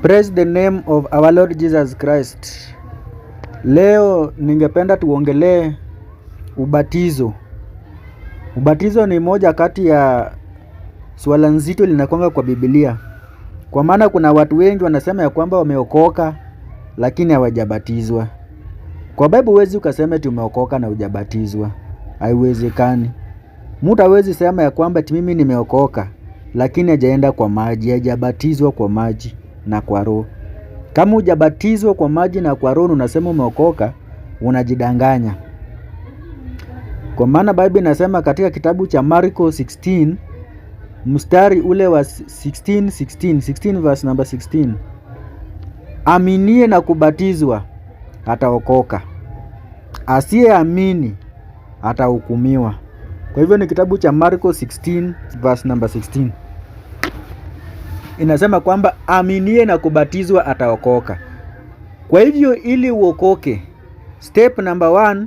Praise the name of our Lord Jesus Christ. Leo ningependa tuongelee ubatizo. Ubatizo ni moja kati ya swala nzito linakwanga kwa Biblia. Kwa maana kuna watu wengi wanasema ya kwamba wameokoka lakini hawajabatizwa. Kwa Biblia huwezi ukasema tumeokoka na hujabatizwa. Haiwezekani. Mtu hawezi sema ya kwamba mimi nimeokoka lakini hajaenda kwa maji, hajabatizwa kwa maji na kwa Roho. Kama hujabatizwa kwa maji na kwa Roho unasema umeokoka, unajidanganya. Kwa maana Biblia inasema katika kitabu cha Marko 16 mstari ule wa 16 verse number 16, aminie na kubatizwa ataokoka, asiyeamini atahukumiwa. Kwa hivyo ni kitabu cha Marko 16 verse number 16. Inasema kwamba aminie na kubatizwa ataokoka. Kwa hivyo ili uokoke, step number 1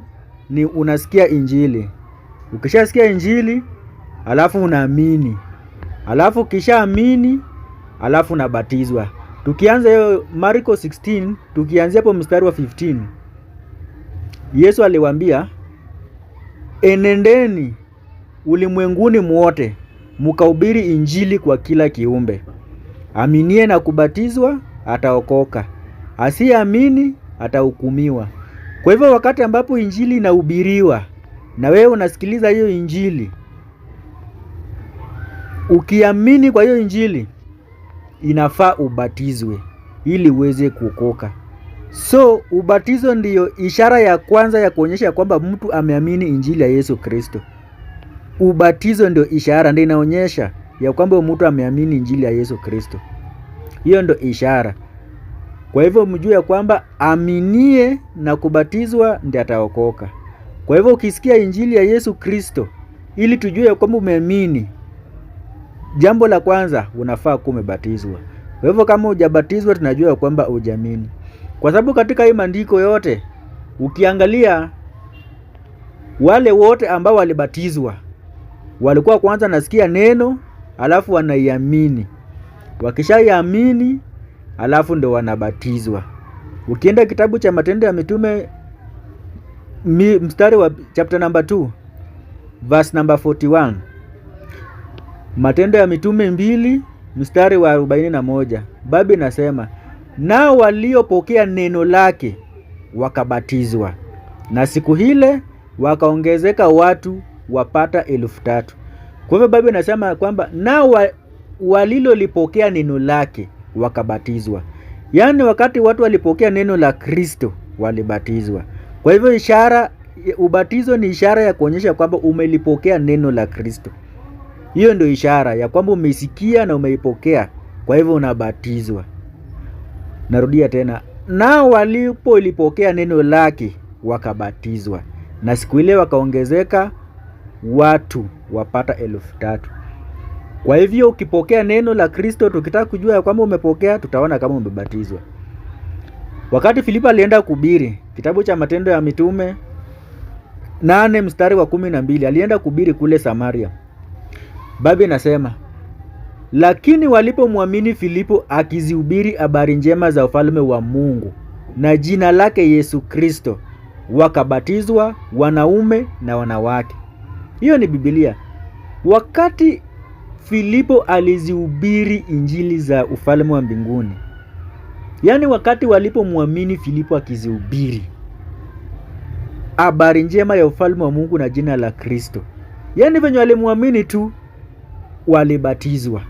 ni unasikia injili. Ukishasikia injili, alafu unaamini. Alafu kishaamini, alafu unabatizwa. Tukianza hiyo Marko 16, tukianzia hapo mstari wa 15. Yesu aliwaambia, enendeni ulimwenguni mwote, mkahubiri injili kwa kila kiumbe. Aminie na kubatizwa ataokoka, asiyeamini atahukumiwa. Kwa hivyo wakati ambapo injili inahubiriwa na wewe unasikiliza hiyo injili, ukiamini kwa hiyo injili, inafaa ubatizwe ili uweze kuokoka. So ubatizo ndiyo ishara ya kwanza ya kuonyesha kwamba mtu ameamini injili ya Yesu Kristo. Ubatizo ndio ishara, ndio inaonyesha ya kwamba mtu ameamini injili ya Yesu Kristo. Hiyo ndio ishara. Kwa hivyo mjue ya kwamba aminie na kubatizwa ndiye ataokoka. Kwa hivyo ukisikia injili ya Yesu Kristo, ili tujue ya kwamba umeamini, jambo la kwanza unafaa kuwa umebatizwa. Kwa hivyo kama hujabatizwa tunajua ya kwamba hujaamini. Kwa sababu katika hii maandiko yote ukiangalia, wale wote ambao walibatizwa walikuwa kwanza nasikia neno, alafu wanaiamini. Wakishaiamini, alafu ndio wanabatizwa. Ukienda kitabu cha Matendo ya Mitume mstari wa chapter number 2 verse number 41. Matendo ya Mitume 2 mstari wa 41. Biblia inasema, nao waliopokea neno lake wakabatizwa, na siku hile wakaongezeka watu wapata 3,000. Kwa hivyo Biblia inasema kwamba nao walilolipokea neno lake wakabatizwa. Yaani wakati watu walipokea neno la Kristo walibatizwa. Kwa hivyo ubatizo ni ishara ya kuonyesha kwamba umelipokea neno la Kristo. Hiyo ndio ishara ya kwamba umesikia na umeipokea. Kwa hivyo unabatizwa. Narudia tena, nao walipolipokea neno lake wakabatizwa, na siku ile wakaongezeka watu wapata 3,000. Kwa hivyo ukipokea neno la Kristo, tukitaka kujua ya kwamba umepokea, tutaona kama umebatizwa. Wakati Filipo alienda kuhubiri, kitabu cha Matendo ya Mitume 8 mstari wa 12, alienda kuhubiri kule Samaria. Biblia inasema, lakini walipomwamini Filipo akizihubiri habari njema za ufalme wa Mungu na jina lake Yesu Kristo, wakabatizwa wanaume na wanawake. Hiyo ni Biblia. Wakati Filipo alizihubiri injili za ufalme wa mbinguni, yaani wakati walipomwamini Filipo akizihubiri habari njema ya ufalme wa Mungu na jina la Kristo, yaani venye walimwamini tu walibatizwa,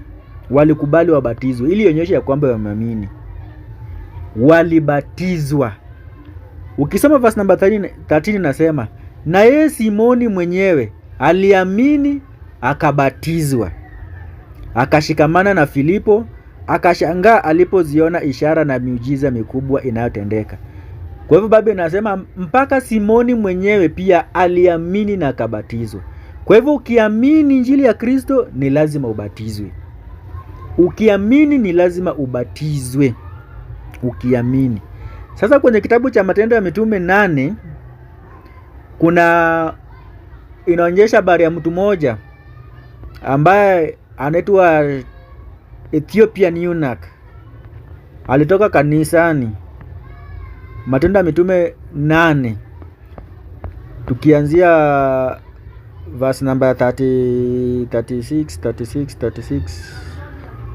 walikubali wabatizwe, ili ionyeshe ya kwamba wameamini. Walibatizwa. Ukisoma verse number 13 nasema, na yeye Simoni mwenyewe aliamini akabatizwa, akashikamana na Filipo, akashangaa alipoziona ishara na miujiza mikubwa inayotendeka. Kwa hivyo Biblia inasema mpaka Simoni mwenyewe pia aliamini na akabatizwa. Kwa hivyo ukiamini injili ya Kristo ni lazima ubatizwe. Ukiamini ni lazima ubatizwe. Ukiamini. Sasa kwenye kitabu cha Matendo ya Mitume 8 kuna inaonyesha habari ya mtu mmoja ambaye anaitwa Ethiopian eunuch. alitoka kanisani. Matendo ya Mitume 8 tukianzia verse number 36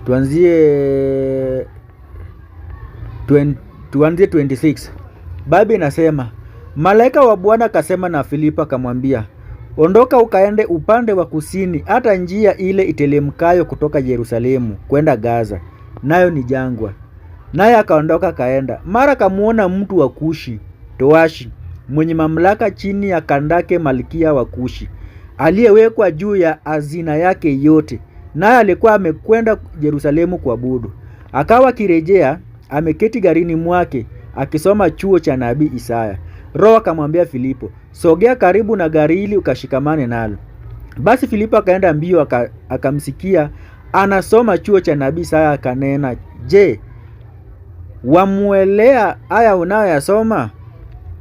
tuanzie 26. Biblia inasema, malaika wa Bwana akasema na Filipo akamwambia, ondoka ukaende upande wa kusini hata njia ile itelemkayo kutoka Yerusalemu kwenda Gaza, nayo ni jangwa. Naye akaondoka kaenda. Mara kamuona mtu wa Kushi, towashi, mwenye mamlaka chini ya Kandake malkia wa Kushi, aliyewekwa juu ya hazina yake yote, naye alikuwa amekwenda Yerusalemu kuabudu. Akawa kirejea ameketi garini mwake akisoma chuo cha nabii Isaya. Roho akamwambia Filipo, sogea karibu na gari hili ukashikamane nalo. Basi Filipo akaenda mbio akamsikia anasoma chuo cha nabii Isaya, akanena, je, wamuelea haya unayoyasoma?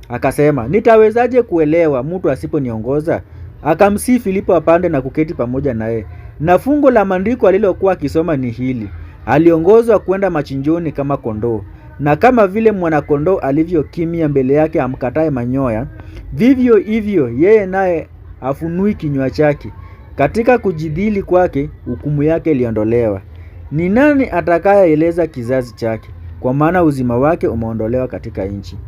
Akasema, nitawezaje kuelewa mtu asiponiongoza? Akamsihi Filipo apande na kuketi pamoja naye. Na fungu la maandiko alilokuwa akisoma ni hili: aliongozwa kwenda machinjoni kama kondoo, na kama vile mwanakondoo alivyokimya mbele yake amkatae manyoya, vivyo hivyo yeye naye afunui kinywa chake. Katika kujidhili kwake hukumu yake iliondolewa. Ni nani atakayeeleza kizazi chake? Kwa maana uzima wake umeondolewa katika nchi.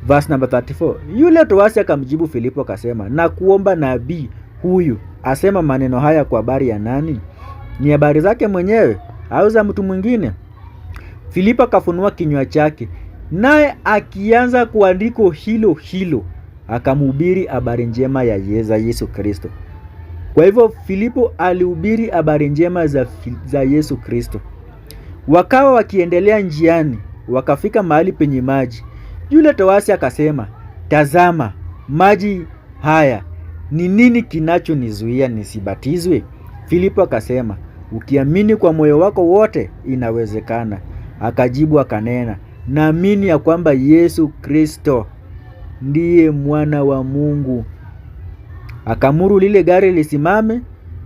Verse number 34. Yule towashi akamjibu Filipo akasema, na kuomba nabii huyu asema maneno haya kwa habari ya nani? Ni habari zake mwenyewe au za mtu mwingine? Filipo akafunua kinywa chake, naye akianza kuandiko hilo hilo akamhubiri habari njema ya Yesu Kristo. Kwa hivyo Filipo alihubiri habari njema za Yesu Kristo. Wakawa wakiendelea njiani, wakafika mahali penye maji. Yule towashi akasema, tazama maji haya, ni nini kinachonizuia nisibatizwe? Filipo akasema, ukiamini kwa moyo wako wote inawezekana. Akajibu akanena, naamini ya kwamba Yesu Kristo ndiye mwana wa Mungu. Akamuru lile gari lisimame,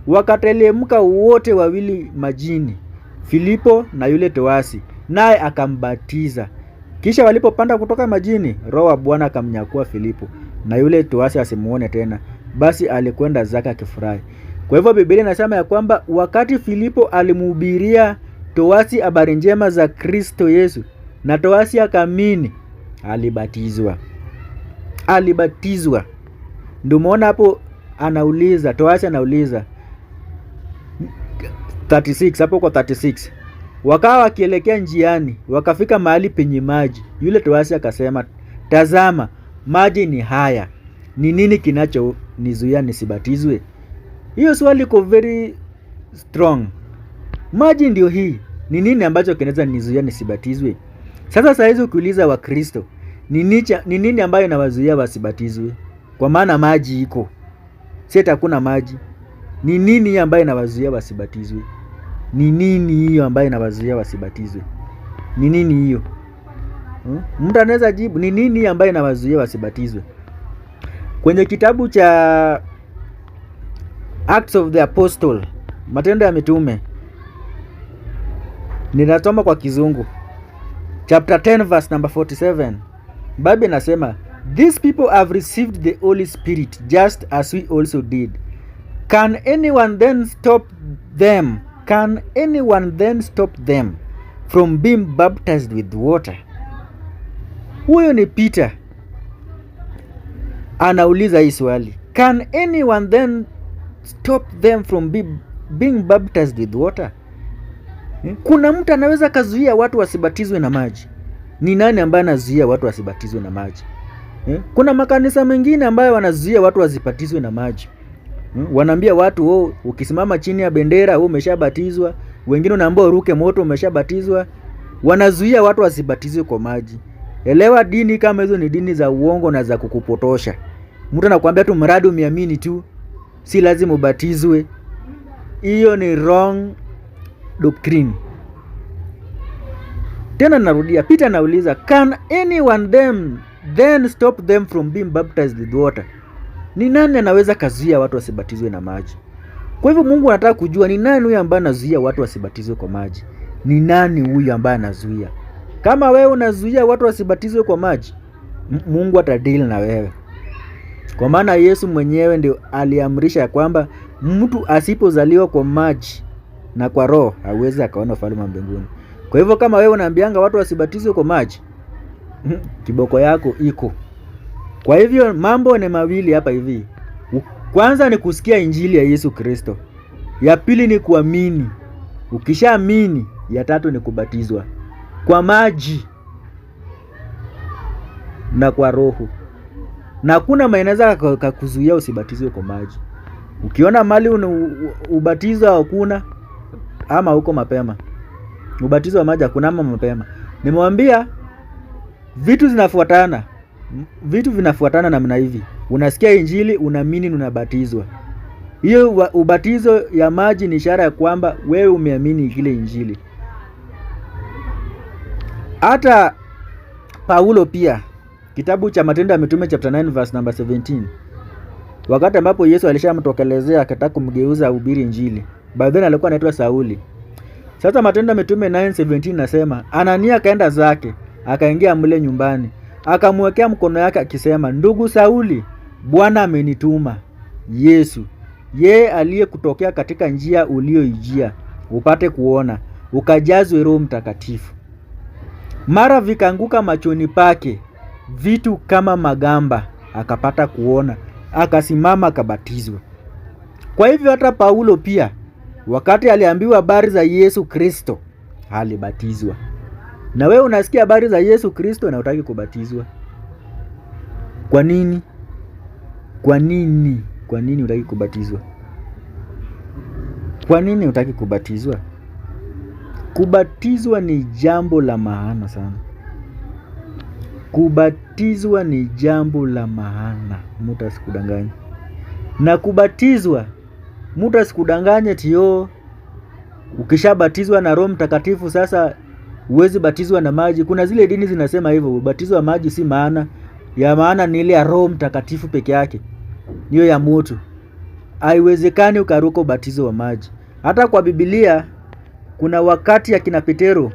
wakatelemka wote wawili majini, Filipo na yule towashi, naye akambatiza. Kisha walipopanda kutoka majini, Roho wa Bwana akamnyakua Filipo, na yule towashi asimuone tena. Basi alikwenda zake akifurahi. Kwa hivyo Biblia inasema ya kwamba wakati Filipo alimhubiria towashi habari njema za Kristo Yesu, na towashi akaamini, alibatizwa. Ndio muona hapo anauliza, towashi anauliza 36, hapo kwa 36. Wakawa wakielekea njiani, wakafika mahali penye maji. Yule towashi akasema, tazama maji ni haya, ni nini kinachonizuia nisibatizwe? Hiyo swali iko very strong. Maji ndio hii, ni nini ambacho kinaweza nizuia nisibatizwe? Sasa hizi ukiuliza wa Kristo, ni nini ambayo inawazuia wasibatizwe? Kwa maana maji iko. Sasa hakuna maji. Ni nini ambayo inawazuia wasibatizwe? Ni nini hiyo ambayo inawazuia wasibatizwe? Ni nini hiyo? Mtu anaweza jibu, ni nini ambayo inawazuia wasibatizwe? Kwenye kitabu cha Acts of the Apostle, Matendo ya Mitume, ninasoma kwa Kizungu, chapter 10 verse number 47. Biblia inasema, these people have received the Holy Spirit just as we also did. Can anyone then stop them? Can anyone then stop them from being baptized with water? Huyo ni Peter anauliza hii swali. Can anyone then stop them from being baptized with water? Kuna mtu anaweza kazuia watu wasibatizwe na maji? Ni nani ambaye anazuia watu wasibatizwe na maji? Kuna makanisa mengine ambayo wanazuia watu wasibatizwe na maji. Wanaambia watu, ukisimama chini ya bendera umeshabatizwa. Wengine wanaambia uruke moto umeshabatizwa. Wanazuia watu wasibatizwe kwa maji. Elewa, dini kama hizo ni dini za uongo na za kukupotosha. Mtu anakuambia tu mradi umeamini tu, si lazima ubatizwe. Hiyo ni wrong doctrine. Tena narudia, Peter anauliza, can anyone then stop them from being baptized with water? Ni nani anaweza kazuia watu wasibatizwe na maji? Kwa hivyo Mungu anataka kujua ni nani huyu ambaye anazuia watu wasibatizwe kwa maji. Ni nani huyu ambaye anazuia? Kama wewe unazuia watu wasibatizwe kwa maji, Mungu atadeal na wewe. Kwa maana Yesu mwenyewe ndio aliamrisha kwamba mtu asipozaliwa kwa maji na kwa roho hawezi akaona ufalme wa mbinguni. Kwa hivyo kama wewe unaambianga watu wasibatizwe kwa maji, kiboko yako iko. Kwa hivyo mambo ni mawili hapa hivi. Kwanza ni kusikia injili ya Yesu Kristo. Ya pili ni kuamini. Ukishaamini, ya tatu ni kubatizwa kwa maji na kwa roho. Na kuna maeneza kukuzuia usibatizwe kwa maji. Ukiona mali ubatizo hakuna ama huko mapema. Ubatizo wa maji hakuna ama mapema. Nimwambia vitu zinafuatana. Vitu vinafuatana namna hivi. Unasikia injili, unaamini, unabatizwa. Hiyo ubatizo ya maji ni ishara ya kwamba wewe umeamini ile injili. Hata Paulo pia, kitabu cha Matendo ya Mitume chapter 9 verse number 17. Wakati ambapo Yesu alishamtokelezea akataka kumgeuza uhubiri injili. By then alikuwa anaitwa Sauli. Sasa Matendo ya Mitume 9:17 nasema, Anania kaenda zake, akaingia mle nyumbani, akamwekea mkono yake akisema, ndugu Sauli, Bwana amenituma Yesu, yeye aliyekutokea katika njia ulioijia, upate kuona, ukajazwe Roho Mtakatifu. Mara vikaanguka machoni pake vitu kama magamba, akapata kuona, akasimama, akabatizwa. Kwa hivyo hata Paulo pia wakati aliambiwa habari za Yesu Kristo alibatizwa. Na wewe unasikia habari za Yesu Kristo na hutaki kubatizwa. Kwa nini? Kwa nini? Kwa nini hutaki kubatizwa? Kwa nini hutaki kubatizwa? Kubatizwa ni jambo la maana sana. Kubatizwa ni jambo la maana. Mtu asikudanganye. Na kubatizwa, mtu asikudanganye tio ukishabatizwa na Roho Mtakatifu sasa huwezi batizwa na maji. Kuna zile dini zinasema hivyo, ubatizo wa maji si maana. Ya maana ni ile ya Roho Mtakatifu peke yake. Hiyo ya mtu. Haiwezekani ukaruka ubatizo wa maji. Hata kwa Biblia kuna wakati akina Petero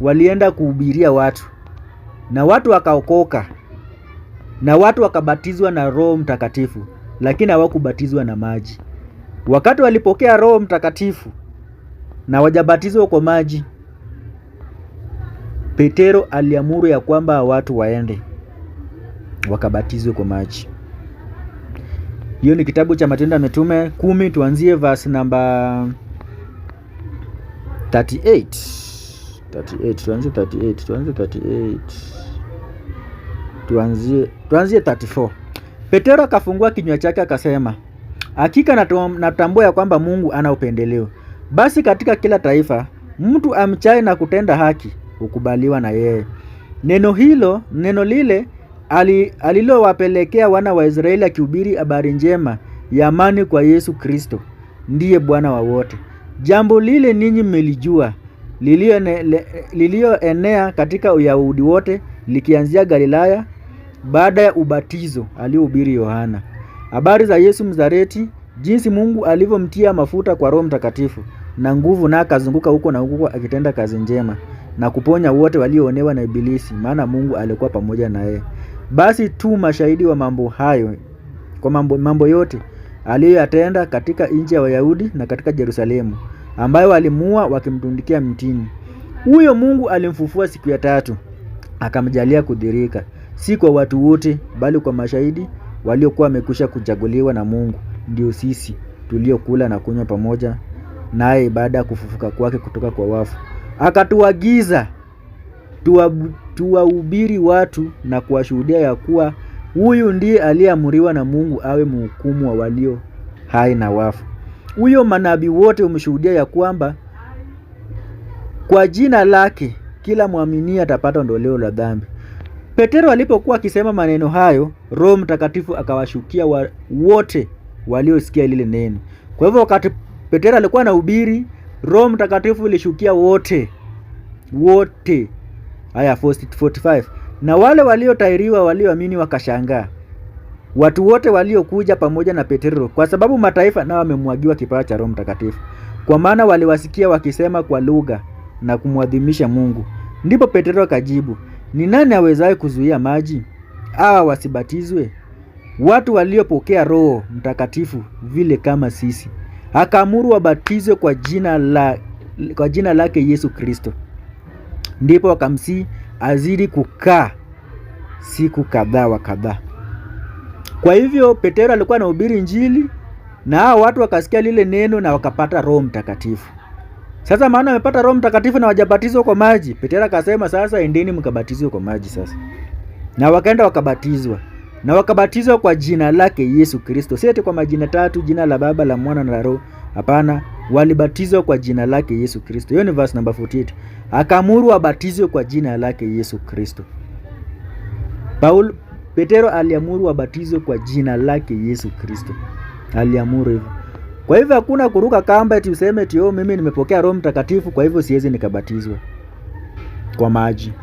walienda kuhubiria watu. Na watu wakaokoka. Na watu wakabatizwa na Roho Mtakatifu, lakini hawakubatizwa na maji. Wakati walipokea Roho Mtakatifu na wajabatizwa kwa maji, Petero aliamuru ya kwamba watu waende wakabatizwe kwa maji. Hiyo ni kitabu cha Matendo ya Mitume 10, tuanzie verse number 38. Tuanzie 34. Petero akafungua kinywa chake akasema, hakika natambua ya kwamba Mungu ana upendeleo. Basi katika kila taifa mtu amchaye na kutenda haki hukubaliwa na yeye. Neno lile alilowapelekea wana wa Israeli, akihubiri habari njema ya amani kwa Yesu Kristo, ndiye Bwana wa wote. Jambo lile ninyi mmelijua, lilioenea katika Uyahudi wote, likianzia Galilaya, baada ya ubatizo aliohubiri Yohana. Habari za Yesu Mzareti, jinsi Mungu alivyomtia mafuta kwa Roho Mtakatifu na nguvu, na akazunguka huko na huko akitenda kazi njema na kuponya wote walioonewa na Ibilisi, maana Mungu alikuwa pamoja na yeye. Basi tu mashahidi wa mambo hayo, kwa mambo yote aliyoyatenda katika nchi ya Wayahudi na katika Yerusalemu, ambayo walimuua wakimtundikia mtini. Huyo Mungu alimfufua siku ya tatu, akamjalia kudhirika, si kwa watu wote, bali kwa mashahidi waliokuwa wamekwisha kuchaguliwa na Mungu, ndio sisi tuliokula na kunywa pamoja naye baada ya kufufuka kwake kutoka kwa wafu. Akatuagiza tuwahubiri watu na kuwashuhudia ya kuwa huyu ndiye aliyeamuriwa na Mungu awe mhukumu wa walio hai na wafu. Huyo manabii wote umshuhudia ya kwamba kwa jina lake kila muamini atapata ondoleo la dhambi. Petero alipokuwa akisema maneno hayo, Roho Mtakatifu akawashukia wote waliosikia lile neno. Kwa hivyo wakati Petero alikuwa anahubiri, Roho Mtakatifu ilishukia wote. Aya 45. Na wale waliotairiwa walioamini wakashangaa. Watu wote waliokuja pamoja na Petero, kwa sababu mataifa nao wamemwagiwa kipawa cha Roho Mtakatifu. Kwa maana waliwasikia wakisema kwa lugha na kumwadhimisha Mungu. Ndipo Petero akajibu, ni nani awezaye kuzuia maji hawa wasibatizwe? Watu waliopokea Roho Mtakatifu vile kama sisi. Akaamuru wabatizwe kwa jina lake Yesu Kristo. Ndipo wakamsihi azidi kukaa siku kadhaa wa kadhaa. Kwa hivyo Petero alikuwa anahubiri Injili na hao watu wakasikia lile neno na wakapata Roho Mtakatifu. Sasa maana wamepata Roho Mtakatifu na wajabatizwa kwa maji. Petero akasema sasa endeni mkabatizwe kwa maji sasa. Na wakaenda wakabatizwa. Na wakabatizwa kwa jina lake Yesu Kristo. Si eti kwa majina tatu, jina la Baba, la Mwana na la Roho. Hapana, walibatizwa kwa jina lake Yesu Kristo. Hiyo ni verse number 48. Akaamuru wabatizwe kwa jina lake Yesu Kristo. Petero aliamuru wabatizwe kwa jina lake Yesu Kristo. Aliamuru hivyo. Kwa hivyo hakuna kuruka kamba eti useme eti mimi nimepokea Roho Mtakatifu kwa hivyo siwezi nikabatizwa kwa maji.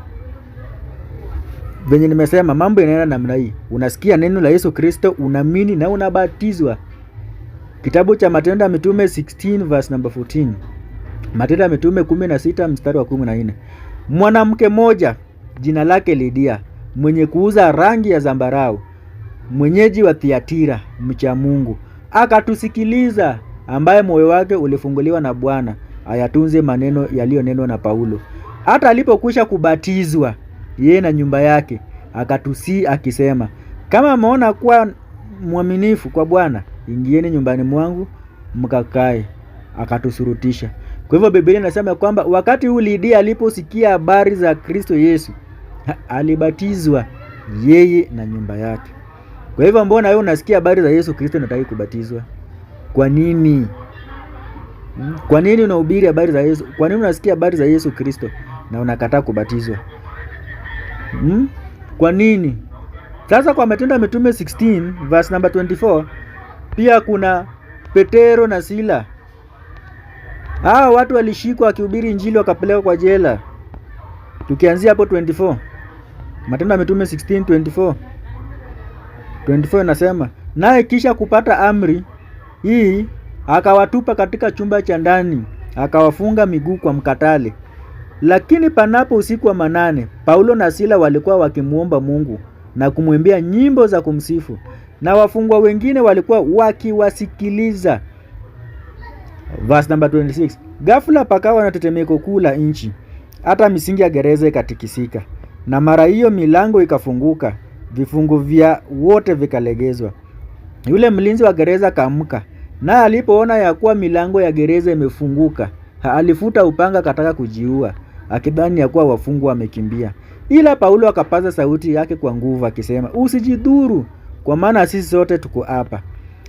Venye nimesema mambo yanaenda namna hii. Unasikia neno la Yesu Kristo, unaamini na unabatizwa. Kitabu cha Matendo ya Mitume 16 verse number 14. Matendo ya Mitume 16 mstari wa 14. Mwanamke mmoja jina lake Lidia, mwenye kuuza rangi ya zambarau, mwenyeji wa Thiatira, mcha Mungu, akatusikiliza, ambaye moyo wake ulifunguliwa na Bwana ayatunze maneno yaliyonenwa na Paulo. Hata alipokwisha kubatizwa yeye na nyumba yake, akatusi akisema, kama mmeona kuwa mwaminifu kwa Bwana, ingieni nyumbani mwangu mkakae. Akatusurutisha. Kwa hivyo Biblia inasema kwamba wakati huu Lidia aliposikia habari za Kristo Yesu, alibatizwa yeye na nyumba yake. Kwa hivyo mbona wewe unasikia habari za Yesu Kristo na unataka kubatizwa? Kwa nini? Kwa nini unahubiri habari za Yesu? Kwa nini unasikia habari za Yesu Kristo na unakataa kubatizwa? Kwa nini? Sasa kwa Matendo ya Mitume 16 verse number 24 pia kuna Petero na Sila. Hao watu walishikwa wakihubiri Injili wakapelekwa kwa jela. Tukianzia hapo 24. Matendo ya Mitume 16:24. 24 inasema, naye kisha kupata amri hii akawatupa katika chumba cha ndani, akawafunga miguu kwa mkatale. Lakini panapo usiku wa manane, Paulo na Sila walikuwa wakimuomba Mungu na kumwimbia nyimbo za kumsifu, na wafungwa wengine walikuwa wakiwasikiliza. Verse number 26. Ghafla pakawa na tetemeko kuu la nchi, hata misingi ya gereza ikatikisika, na mara hiyo milango ikafunguka, vifungo vya wote vikalegezwa. Yule mlinzi wa gereza kaamka, na alipoona ya kuwa milango ya gereza imefunguka, alifuta upanga kataka kujiua, akidhani ya kuwa wafungwa wamekimbia. Ila Paulo akapaza sauti yake kwa nguvu akisema, usijidhuru, kwa maana sisi sote tuko hapa.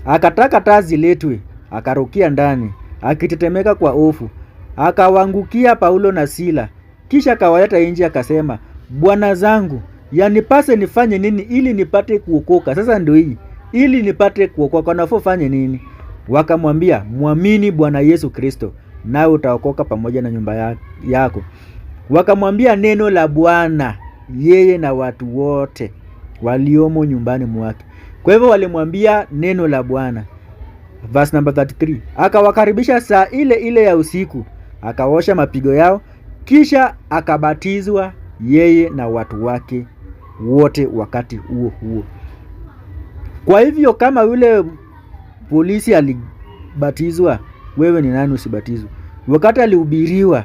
Akataka taa ziletwe, akarukia ndani, akitetemeka kwa hofu. Akawaangukia Paulo na Sila, kisha akawaleta nje akasema, bwana zangu, yanipase nifanye nini ili nipate kuokoka? Sasa ndio hii, ili nipate kuokoka nafaa fanye nini? Wakamwambia, muamini Bwana Yesu Kristo, nawe utaokoka pamoja na nyumba yako. Wakamwambia neno la Bwana yeye na watu wote waliomo nyumbani mwake. Kwa hivyo walimwambia neno la Bwana. Verse number 33. Akawakaribisha saa ile ile ya usiku, akaosha mapigo yao, kisha akabatizwa yeye na watu wake wote wakati huo huo. Kwa hivyo kama yule polisi alibatizwa, wewe ni nani usibatizwe? Wakati alihubiriwa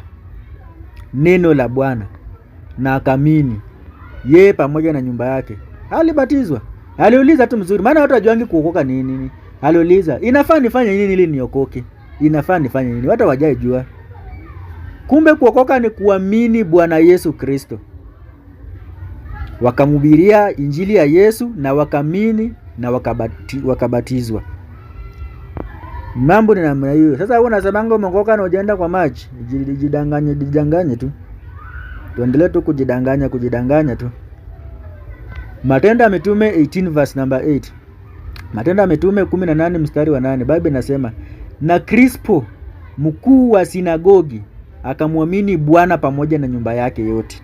neno la Bwana na akamini, yeye pamoja na nyumba yake, alibatizwa. Aliuliza tu mzuri, maana watu hawajuangi kuokoka nini. Aliuliza, inafaa nifanye nini ili niokoke? Inafaa nifanye nini? Watu hawajajua. Kumbe kuokoka ni kuamini Bwana Yesu Kristo. Wakamhubiria Injili ya Yesu na wakamini na wakabatizwa. Mambo ni namna hiyo. Sasa wewe unasemanga umeokoka na hujaenda kwa maji, jidanganye tu. Tuendelee tu kujidanganya tu. Matendo ya Mitume 18 verse number 8. Matendo ya Mitume 18 mstari wa 8. Biblia inasema, na Krispo mkuu wa sinagogi akamwamini Bwana pamoja na nyumba yake yote.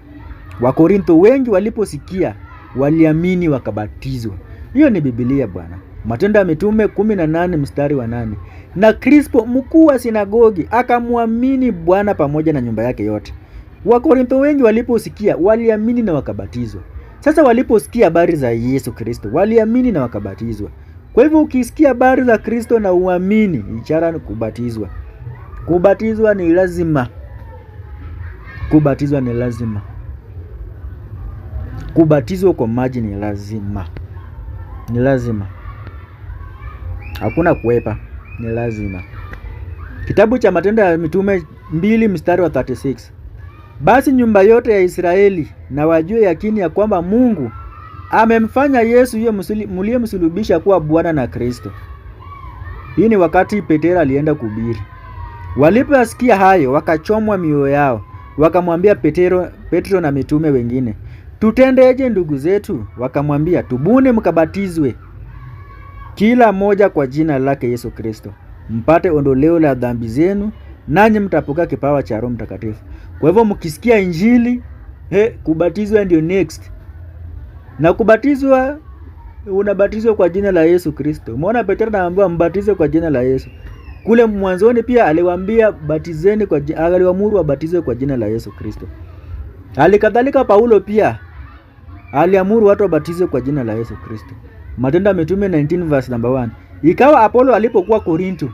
Wakorintho wengi waliposikia waliamini wakabatizwa. Hiyo ni Biblia bwana. Matendo ya Mitume 18 mstari wa 8. Na Krispo mkuu wa sinagogi akamwamini Bwana pamoja na nyumba yake yote. Wakorintho wengi waliposikia waliamini na wakabatizwa. Sasa waliposikia habari za Yesu Kristo waliamini na wakabatizwa. Kwa hivyo ukisikia habari za Kristo na uamini, ishara ni kubatizwa. Kubatizwa ni lazima. Kubatizwa ni lazima. Kubatizwa kwa maji ni lazima. Ni lazima. Hakuna kuepa, ni lazima. Kitabu cha Matendo ya Mitume 2 mstari wa 36. Basi nyumba yote ya Israeli na wajue yakini ya kwamba Mungu amemfanya Yesu yeye mliyemsulubisha kuwa Bwana na Kristo. Hii ni wakati Petro alienda kuhubiri. Waliposikia hayo wakachomwa mioyo yao, wakamwambia Petro na mitume wengine, tutendeje ndugu zetu? Wakamwambia, tubuni mkabatizwe kila mmoja kwa jina lake Yesu Kristo, mpate ondoleo la dhambi zenu, nanyi mtapokea kipawa cha Roho Mtakatifu. Kwa hivyo mkisikia injili, kubatizwa ndio next. Na kubatizwa, unabatizwa kwa jina la Yesu Kristo. Umeona Petro anaambiwa mbatize kwa jina la Yesu. Kule mwanzoni pia aliwaambia batizeni aliwaamuru wabatizwe kwa jina la Yesu Kristo. Halikadhalika Paulo pia aliamuru watu wabatizwe kwa jina la Yesu Kristo. Matendo ya Mitume 19 verse number 1. Ikawa Apolo alipokuwa Korinto,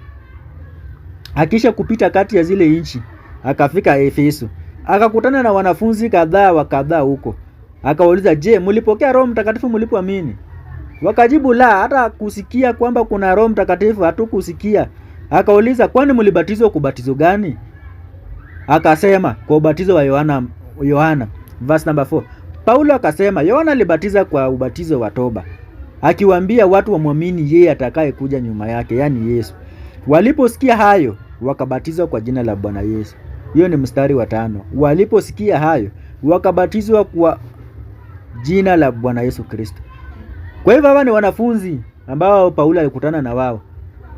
akisha kupita kati ya zile nchi, akafika Efeso, akakutana na wanafunzi kadhaa huko. Akawauliza, je, mlipokea Roho Mtakatifu mlipoamini? Wakajibu, la, hata kusikia kwamba kuna Roho Mtakatifu hatukusikia. Akauliza, kwani mlibatizwa kubatizo gani? Akasema, kwa ubatizo wa Yohana. Verse number 4. Paulo akasema, Yohana alibatiza kwa ubatizo wa toba, akiwaambia watu wamwamini yeye atakaye kuja nyuma yake, yani Yesu. Waliposikia hayo, wakabatizwa kwa jina la Bwana Yesu. Hiyo ni mstari wa 5. Waliposikia hayo, wakabatizwa kwa jina la Bwana Yesu Kristo. Kwa hivyo hawa ni wanafunzi ambao Paulo alikutana na wao.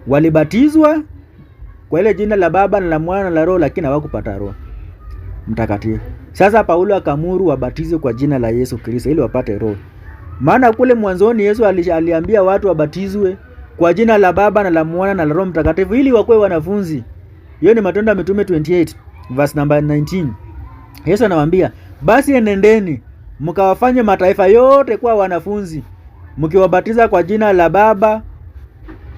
Walibatizwa kwa ile jina la Baba na la Mwana na la Roho, lakini hawakupata Roho Mtakatifu. Sasa Paulo akamuru wabatizwe kwa jina la Yesu Kristo ili wapate Roho. Maana kule mwanzoni Yesu aliambia watu wabatizwe kwa jina la Baba na la Mwana na la Roho Mtakatifu ili wakuwe wanafunzi. Hiyo ni Matendo ya Mitume 28 verse number 19. Yesu anawaambia, basi enendeni mkawafanye mataifa yote kuwa wanafunzi, mkiwabatiza kwa jina la Baba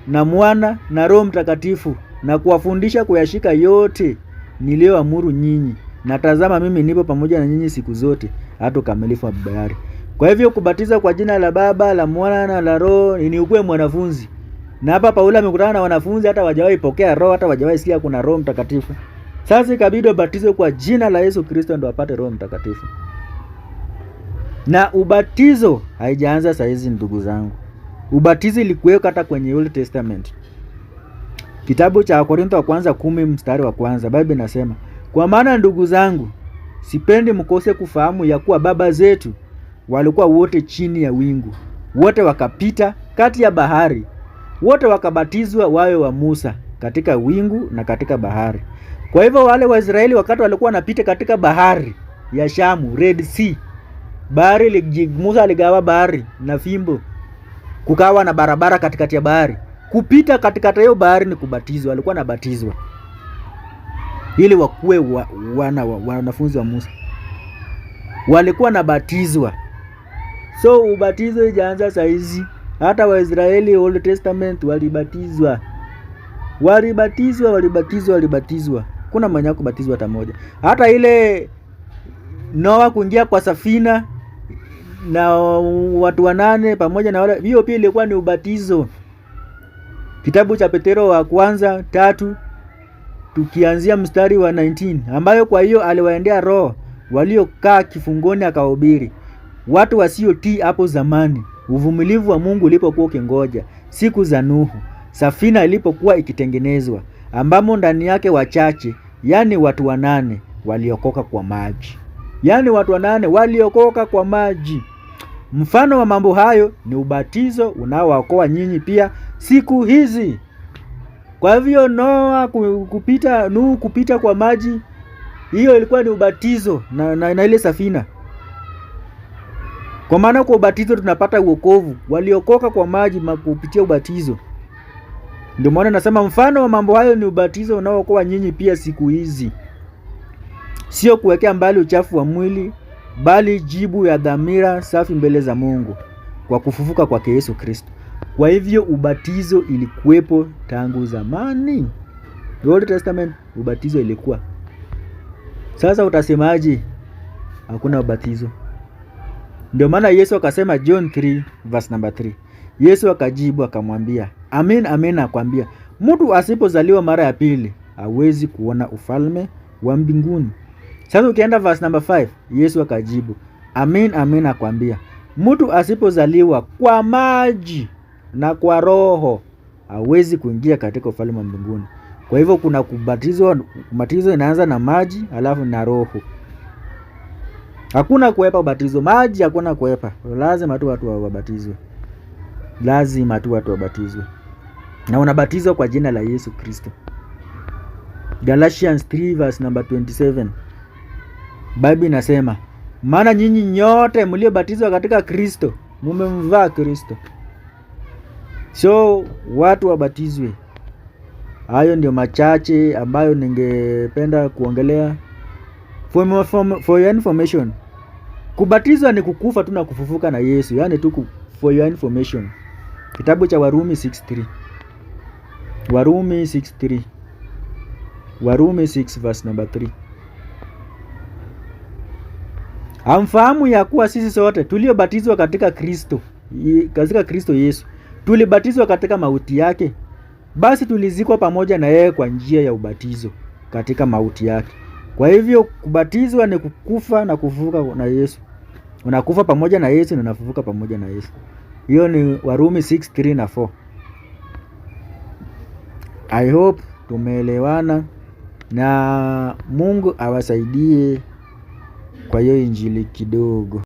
na Mwana na Roho Mtakatifu, na kuwafundisha kuyashika yote niliyoamuru nyinyi, na tazama mimi nipo pamoja na nyinyi siku zote hata ukamilifu wa dahari. Kwa hivyo kubatiza kwa jina la Baba, la Mwana na la Roho ni ukuwe mwanafunzi. Na hapa Paulo amekutana na wanafunzi hata hawajawahi pokea Roho, hata hawajawahi sikia kuna Roho Mtakatifu. Sasa ikabidi wabatizwe kwa jina la Yesu Kristo ndio wapate Roho Mtakatifu. Na ubatizo haijaanza saa hizi ndugu zangu. Ubatizo ilikuweka hata kwenye Old Testament. Kitabu cha Wakorintho wa kwanza 10 mstari wa kwanza, Biblia inasema, kwa maana ndugu zangu, sipendi mkose kufahamu ya kuwa baba zetu walikuwa wote chini ya wingu, wote wakapita kati ya bahari, wote wakabatizwa wawe wa Musa katika wingu na katika bahari. Kwa hivyo wale Waisraeli wakati walikuwa wanapita katika bahari ya Shamu, Red Sea, Musa aligawa bahari na fimbo, kukawa na barabara katikati ya bahari. Kupita katikati hiyo bahari ni kubatizwa, walikuwa nabatizwa ili wakuwe wanafunzi wa Musa. Walikuwa nabatizwa. So ubatizo ijaanza saa hizi. Hata Waisraeli Old Testament walibatizwa. Kuna mwenye kubatizwa hata moja. Hata ile Noa kuingia kwa safina na watu 8 pamoja na wale, hiyo pia ilikuwa ni ubatizo. Kitabu cha Petro wa kwanza 3 tukianzia mstari wa 19, ambayo kwa hiyo aliwaendea roho waliokaa kifungoni akawahubiri watu wasiotii hapo zamani uvumilivu wa Mungu ulipokuwa ukingoja siku za Nuhu, safina ilipokuwa ikitengenezwa, ambamo ndani yake wachache, yani watu 8 waliokoka kwa maji. Mfano wa mambo hayo ni ubatizo unaowaokoa nyinyi pia siku hizi. Kwa hivyo Nuhu kupita kwa maji, hiyo ilikuwa ni ubatizo na ile safina. Kwa maana kwa ubatizo tunapata wokovu, waliokoka kwa maji kupitia ubatizo. Ndio maana nasema mfano wa mambo hayo ni ubatizo unaookoa nyinyi pia siku hizi. sio kuwekea mbali uchafu wa mwili, bali jibu ya dhamira safi mbele za Mungu kwa kufufuka kwake Yesu Kristo. Kwa hivyo ubatizo ilikuwepo tangu zamani. The Old Testament ubatizo ilikuwa. Sasa utasemaje hakuna ubatizo? Ndio maana Yesu akasema John 3 verse number 3. Yesu akajibu akamwambia, amin amin nakwambia, mtu asipozaliwa mara ya pili hawezi kuona ufalme wa mbinguni. Sasa ukienda verse number 5, Yesu akajibu, amin amin nakwambia, mtu asipozaliwa kwa maji na kwa roho hawezi kuingia katika ufalme wa mbinguni. Kwa hivyo kuna kubatizwa, ubatizo inaanza na maji alafu na roho. Hakuna kuepa ubatizo, maji hakuna kuepa. Lazima tu watu wabatizwe. Lazima tu watu wabatizwe. Na unabatizwa kwa jina la Yesu Kristo. Galatians 3 verse number 27. Biblia inasema, maana nyinyi nyote mliobatizwa katika Kristo, mmemvaa Kristo. So watu wabatizwe. Hayo ndio machache ambayo ningependa kuongelea. For your information, kubatizwa ni kukufa tu na kufufuka na Yesu. Yaani tu for your information. Kitabu cha Warumi 6:3. Warumi 6:3. Warumi 6 verse number 3. Hamfahamu ya kuwa sisi sote tuliobatizwa katika Kristo Yesu, tulibatizwa katika mauti yake? Basi tulizikwa pamoja na yeye kwa njia ya ubatizo katika mauti yake. Kwa hivyo kubatizwa ni kukufa na kufufuka na Yesu. Unakufa pamoja na Yesu na unafufuka pamoja na Yesu. Hiyo ni Warumi 6:3 na 4. I hope tumeelewana na Mungu awasaidie kwa hiyo injili kidogo.